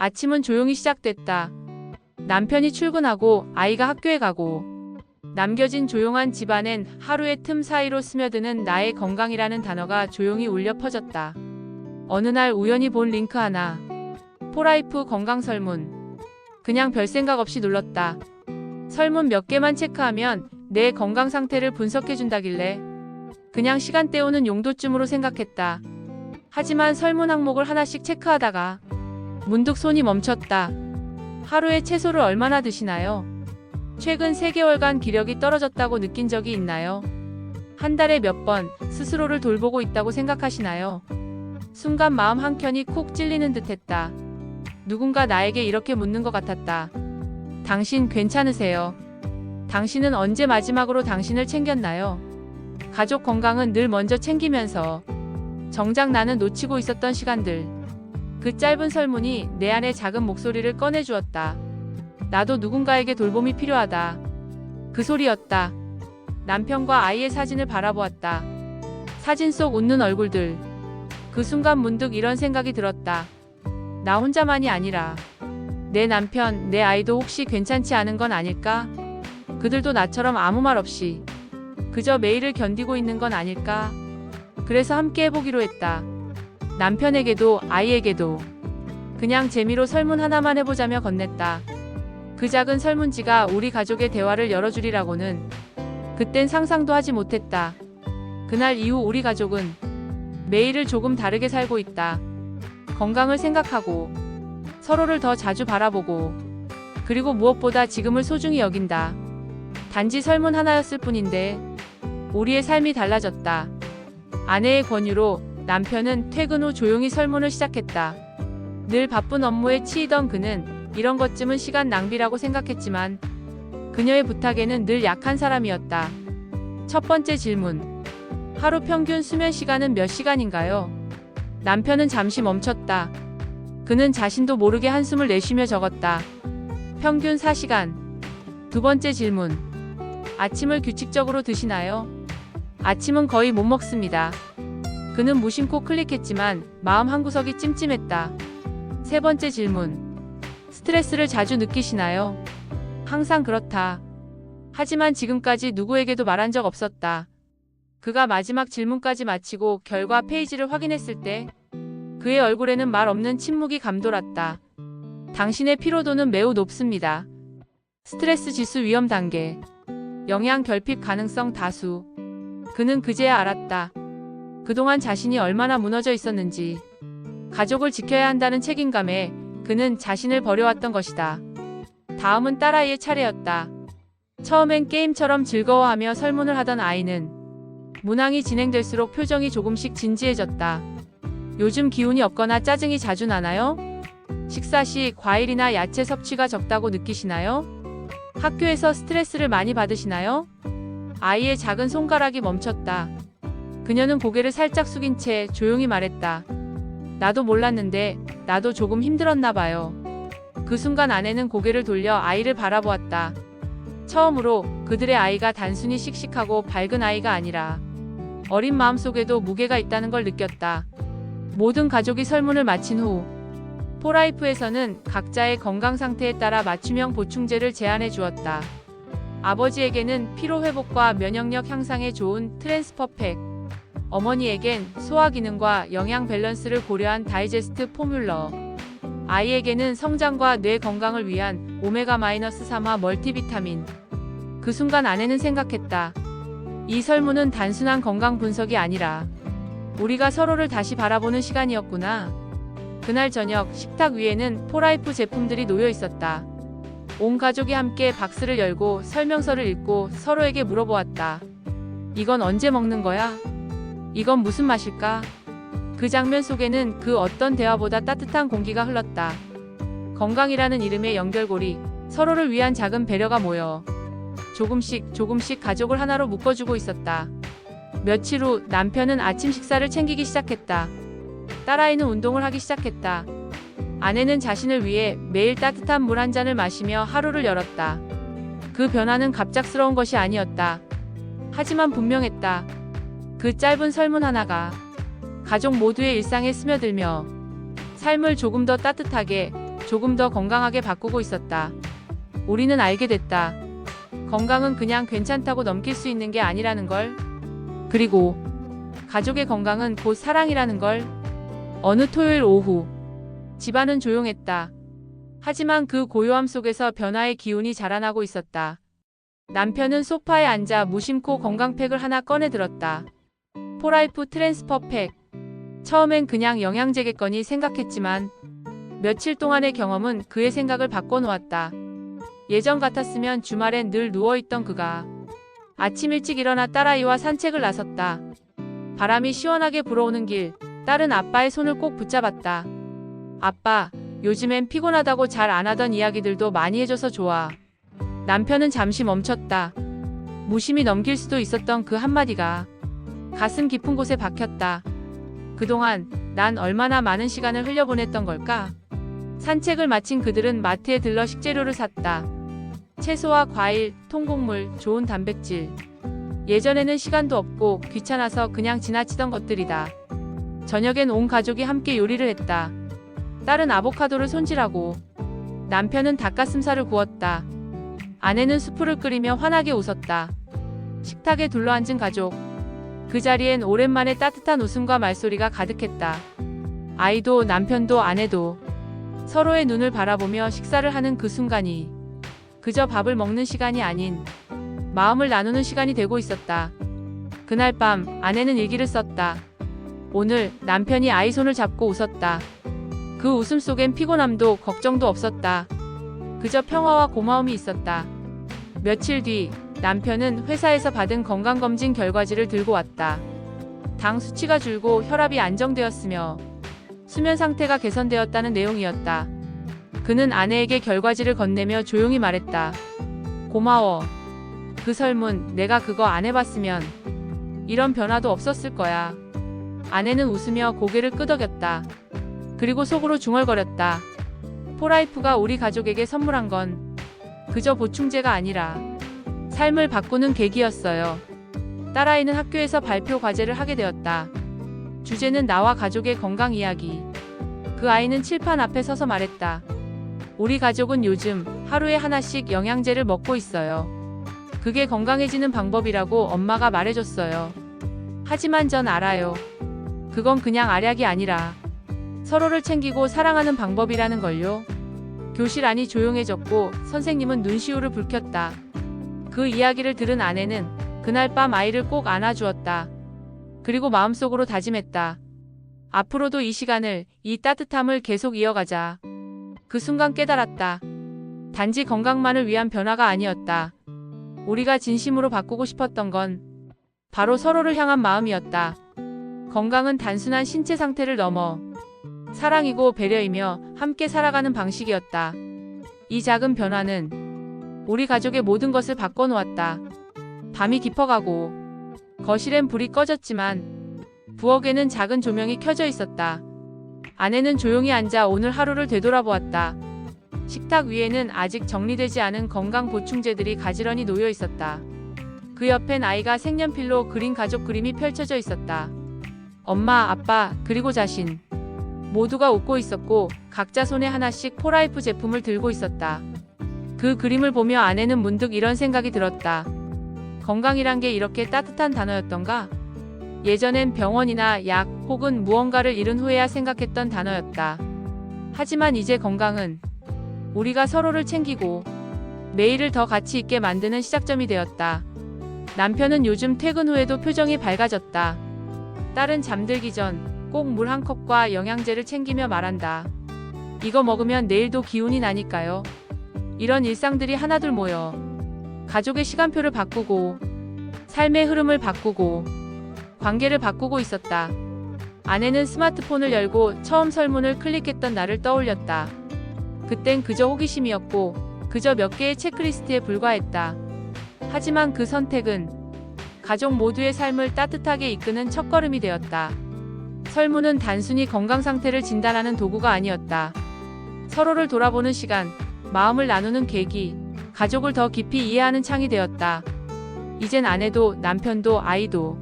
아침은 조용히 시작됐다. 남편이 출근하고 아이가 학교에 가고 남겨진 조용한 집안엔 하루의 틈 사이로 스며드는 나의 건강이라는 단어가 조용히 울려 퍼졌다. 어느 날 우연히 본 링크 하나. 포라이프 건강 설문. 그냥 별 생각 없이 눌렀다. 설문 몇 개만 체크하면 내 건강 상태를 분석해준다길래 그냥 시간 때우는 용도쯤으로 생각했다. 하지만 설문 항목을 하나씩 체크하다가 문득 손이 멈췄다. 하루에 채소를 얼마나 드시나요? 최근 3개월간 기력이 떨어졌다고 느낀 적이 있나요? 한 달에 몇 번 스스로를 돌보고 있다고 생각하시나요? 순간 마음 한켠이 콕 찔리는 듯했다. 누군가 나에게 이렇게 묻는 것 같았다. 당신 괜찮으세요? 당신은 언제 마지막으로 당신을 챙겼나요? 가족 건강은 늘 먼저 챙기면서 정작 나는 놓치고 있었던 시간들. 그 짧은 설문이 내 안의 작은 목소리를 꺼내주었다. 나도 누군가에게 돌봄이 필요하다. 그 소리였다. 남편과 아이의 사진을 바라보았다. 사진 속 웃는 얼굴들. 그 순간 문득 이런 생각이 들었다. 나 혼자만이 아니라 내 남편, 내 아이도 혹시 괜찮지 않은 건 아닐까? 그들도 나처럼 아무 말 없이 그저 매일을 견디고 있는 건 아닐까? 그래서 함께 해보기로 했다. 남편에게도 아이에게도 그냥 재미로 설문 하나만 해보자며 건넸다. 그 작은 설문지가 우리 가족의 대화를 열어주리라고는 그땐 상상도 하지 못했다. 그날 이후 우리 가족은 매일을 조금 다르게 살고 있다. 건강을 생각하고 서로를 더 자주 바라보고 그리고 무엇보다 지금을 소중히 여긴다. 단지 설문 하나였을 뿐인데 우리의 삶이 달라졌다. 아내의 권유로 남편은 퇴근 후 조용히 설문을 시작했다. 늘 바쁜 업무에 치이던 그는 이런 것쯤은 시간 낭비라고 생각했지만 그녀의 부탁에는 늘 약한 사람이었다. 첫 번째 질문. 하루 평균 수면 시간은 몇 시간인가요? 남편은 잠시 멈췄다. 그는 자신도 모르게 한숨을 내쉬며 적었다. 평균 4시간. 두 번째 질문. 아침을 규칙적으로 드시나요? 아침은 거의 못 먹습니다. 그는 무심코 클릭했지만 마음 한구석이 찜찜했다. 세 번째 질문. 스트레스를 자주 느끼시나요? 항상 그렇다. 하지만 지금까지 누구에게도 말한 적 없었다. 그가 마지막 질문까지 마치고 결과 페이지를 확인했을 때 그의 얼굴에는 말 없는 침묵이 감돌았다. 당신의 피로도는 매우 높습니다. 스트레스 지수 위험 단계. 영양 결핍 가능성 다수. 그는 그제야 알았다. 그동안 자신이 얼마나 무너져 있었는지. 가족을 지켜야 한다는 책임감에 그는 자신을 버려왔던 것이다. 다음은 딸아이의 차례였다. 처음엔 게임처럼 즐거워하며 설문을 하던 아이는 문항이 진행될수록 표정이 조금씩 진지해졌다. 요즘 기운이 없거나 짜증이 자주 나나요? 식사 시 과일이나 야채 섭취가 적다고 느끼시나요? 학교에서 스트레스를 많이 받으시나요? 아이의 작은 손가락이 멈췄다. 그녀는 고개를 살짝 숙인 채 조용히 말했다. 나도 몰랐는데 나도 조금 힘들었나 봐요. 그 순간 아내는 고개를 돌려 아이를 바라보았다. 처음으로 그들의 아이가 단순히 씩씩하고 밝은 아이가 아니라 어린 마음속에도 무게가 있다는 걸 느꼈다. 모든 가족이 설문을 마친 후 포라이프에서는 각자의 건강 상태에 따라 맞춤형 보충제를 제안해 주었다. 아버지에게는 피로 회복과 면역력 향상에 좋은 트랜스퍼팩, 어머니에겐 소화 기능과 영양 밸런스를 고려한 다이제스트 포뮬러, 아이에게는 성장과 뇌 건강을 위한 오메가-3화 멀티비타민. 그 순간 아내는 생각했다. 이 설문은 단순한 건강 분석이 아니라 우리가 서로를 다시 바라보는 시간이었구나. 그날 저녁 식탁 위에는 포라이프 제품들이 놓여 있었다. 온 가족이 함께 박스를 열고 설명서를 읽고 서로에게 물어보았다. 이건 언제 먹는 거야? 이건 무슨 맛일까? 그 장면 속에는 그 어떤 대화보다 따뜻한 공기가 흘렀다. 건강이라는 이름의 연결고리, 서로를 위한 작은 배려가 모여 조금씩 가족을 하나로 묶어주고 있었다. 며칠 후 남편은 아침 식사를 챙기기 시작했다. 딸아이는 운동을 하기 시작했다. 아내는 자신을 위해 매일 따뜻한 물 한 잔을 마시며 하루를 열었다. 그 변화는 갑작스러운 것이 아니었다. 하지만 분명했다. 그 짧은 설문 하나가 가족 모두의 일상에 스며들며 삶을 조금 더 따뜻하게, 조금 더 건강하게 바꾸고 있었다. 우리는 알게 됐다. 건강은 그냥 괜찮다고 넘길 수 있는 게 아니라는 걸. 그리고 가족의 건강은 곧 사랑이라는 걸. 어느 토요일 오후 집안은 조용했다. 하지만 그 고요함 속에서 변화의 기운이 자라나고 있었다. 남편은 소파에 앉아 무심코 건강팩을 하나 꺼내 들었다. 포라이프 트랜스퍼 팩. 처음엔 그냥 영양제겠거니 생각했지만 며칠 동안의 경험은 그의 생각을 바꿔놓았다. 예전 같았으면 주말엔 늘 누워있던 그가 아침 일찍 일어나 딸아이와 산책을 나섰다. 바람이 시원하게 불어오는 길, 딸은 아빠의 손을 꼭 붙잡았다. 아빠, 요즘엔 피곤하다고 잘 안 하던 이야기들도 많이 해줘서 좋아. 남편은 잠시 멈췄다. 무심히 넘길 수도 있었던 그 한마디가 가슴 깊은 곳에 박혔다. 그동안 난 얼마나 많은 시간을 흘려보냈던 걸까? 산책을 마친 그들은 마트에 들러 식재료를 샀다. 채소와 과일, 통곡물, 좋은 단백질. 예전에는 시간도 없고 귀찮아서 그냥 지나치던 것들이다. 저녁엔 온 가족이 함께 요리를 했다. 딸은 아보카도를 손질하고 남편은 닭가슴살을 구웠다. 아내는 수프를 끓이며 환하게 웃었다. 식탁에 둘러앉은 가족. 그 자리엔 오랜만에 따뜻한 웃음과 말소리가 가득했다. 아이도 남편도 아내도 서로의 눈을 바라보며 식사를 하는 그 순간이 그저 밥을 먹는 시간이 아닌 마음을 나누는 시간이 되고 있었다. 그날 밤 아내는 일기를 썼다. 오늘 남편이 아이 손을 잡고 웃었다. 그 웃음 속엔 피곤함도 걱정도 없었다. 그저 평화와 고마움이 있었다. 며칠 뒤 남편은 회사에서 받은 건강검진 결과지를 들고 왔다. 당 수치가 줄고 혈압이 안정되었으며 수면 상태가 개선되었다는 내용이었다. 그는 아내에게 결과지를 건네며 조용히 말했다. 고마워. 그 설문 내가 그거 안 해봤으면 이런 변화도 없었을 거야. 아내는 웃으며 고개를 끄덕였다. 그리고 속으로 중얼거렸다. 포라이프가 우리 가족에게 선물한 건 그저 보충제가 아니라 삶을 바꾸는 계기였어요. 딸아이는 학교에서 발표 과제를 하게 되었다. 주제는 나와 가족의 건강 이야기. 그 아이는 칠판 앞에 서서 말했다. 우리 가족은 요즘 하루에 하나씩 영양제를 먹고 있어요. 그게 건강해지는 방법이라고 엄마가 말해줬어요. 하지만 전 알아요. 그건 그냥 알약이 아니라 서로를 챙기고 사랑하는 방법이라는 걸요. 교실 안이 조용해졌고 선생님은 눈시울을 붉혔다. 그 이야기를 들은 아내는 그날 밤 아이를 꼭 안아주었다. 그리고 마음속으로 다짐했다. 앞으로도 이 시간을, 이 따뜻함을 계속 이어가자. 그 순간 깨달았다. 단지 건강만을 위한 변화가 아니었다. 우리가 진심으로 바꾸고 싶었던 건 바로 서로를 향한 마음이었다. 건강은 단순한 신체 상태를 넘어 사랑이고 배려이며 함께 살아가는 방식이었다. 이 작은 변화는 우리 가족의 모든 것을 바꿔놓았다. 밤이 깊어가고 거실엔 불이 꺼졌지만 부엌에는 작은 조명이 켜져 있었다. 아내는 조용히 앉아 오늘 하루를 되돌아보았다. 식탁 위에는 아직 정리되지 않은 건강 보충제들이 가지런히 놓여 있었다. 그 옆엔 아이가 색연필로 그린 가족 그림이 펼쳐져 있었다. 엄마, 아빠, 그리고 자신. 모두가 웃고 있었고 각자 손에 하나씩 포라이프 제품을 들고 있었다. 그 그림을 보며 아내는 문득 이런 생각이 들었다. 건강이란 게 이렇게 따뜻한 단어였던가? 예전엔 병원이나 약 혹은 무언가를 잃은 후에야 생각했던 단어였다. 하지만 이제 건강은 우리가 서로를 챙기고 매일을 더 가치 있게 만드는 시작점이 되었다. 남편은 요즘 퇴근 후에도 표정이 밝아졌다. 딸은 잠들기 전 꼭 물 한 컵과 영양제를 챙기며 말한다. 이거 먹으면 내일도 기운이 나니까요. 이런 일상들이 하나둘 모여 가족의 시간표를 바꾸고 삶의 흐름을 바꾸고 관계를 바꾸고 있었다. 아내는 스마트폰을 열고 처음 설문을 클릭했던 날을 떠올렸다. 그땐 그저 호기심이었고 그저 몇 개의 체크리스트에 불과했다. 하지만 그 선택은 가족 모두의 삶을 따뜻하게 이끄는 첫걸음이 되었다. 설문은 단순히 건강 상태를 진단하는 도구가 아니었다. 서로를 돌아보는 시간, 마음을 나누는 계기, 가족을 더 깊이 이해하는 창이 되었다. 이젠 아내도 남편도 아이도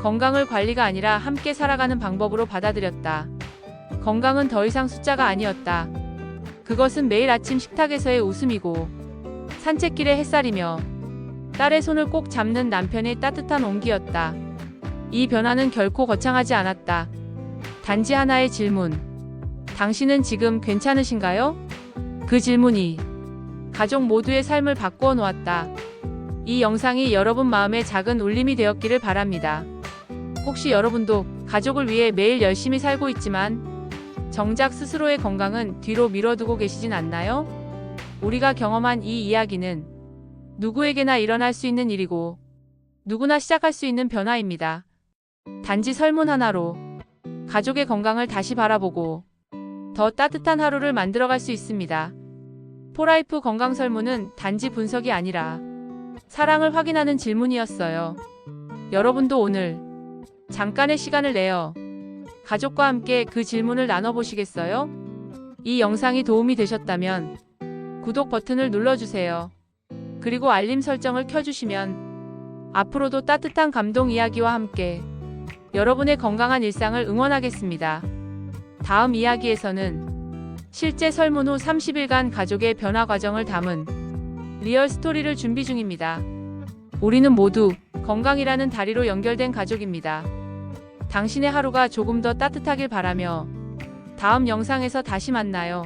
건강을 관리가 아니라 함께 살아가는 방법으로 받아들였다. 건강은 더 이상 숫자가 아니었다. 그것은 매일 아침 식탁에서의 웃음이고 산책길의 햇살이며 딸의 손을 꼭 잡는 남편의 따뜻한 온기였다. 이 변화는 결코 거창하지 않았다. 단지 하나의 질문. 당신은 지금 괜찮으신가요? 그 질문이 가족 모두의 삶을 바꾸어 놓았다. 이 영상이 여러분 마음에 작은 울림이 되었기를 바랍니다. 혹시 여러분도 가족을 위해 매일 열심히 살고 있지만 정작 스스로의 건강은 뒤로 미뤄두고 계시진 않나요? 우리가 경험한 이 이야기는 누구에게나 일어날 수 있는 일이고 누구나 시작할 수 있는 변화입니다. 단지 설문 하나로 가족의 건강을 다시 바라보고 더 따뜻한 하루를 만들어갈 수 있습니다. 포라이프 건강 설문은 단지 분석이 아니라 사랑을 확인하는 질문이었어요. 여러분도 오늘 잠깐의 시간을 내어 가족과 함께 그 질문을 나눠보시겠어요? 이 영상이 도움이 되셨다면 구독 버튼을 눌러주세요. 그리고 알림 설정을 켜주시면 앞으로도 따뜻한 감동 이야기와 함께 여러분의 건강한 일상을 응원하겠습니다. 다음 이야기에서는 실제 설문 후 30일간 가족의 변화 과정을 담은 리얼 스토리를 준비 중입니다. 우리는 모두 건강이라는 다리로 연결된 가족입니다. 당신의 하루가 조금 더 따뜻하길 바라며 다음 영상에서 다시 만나요.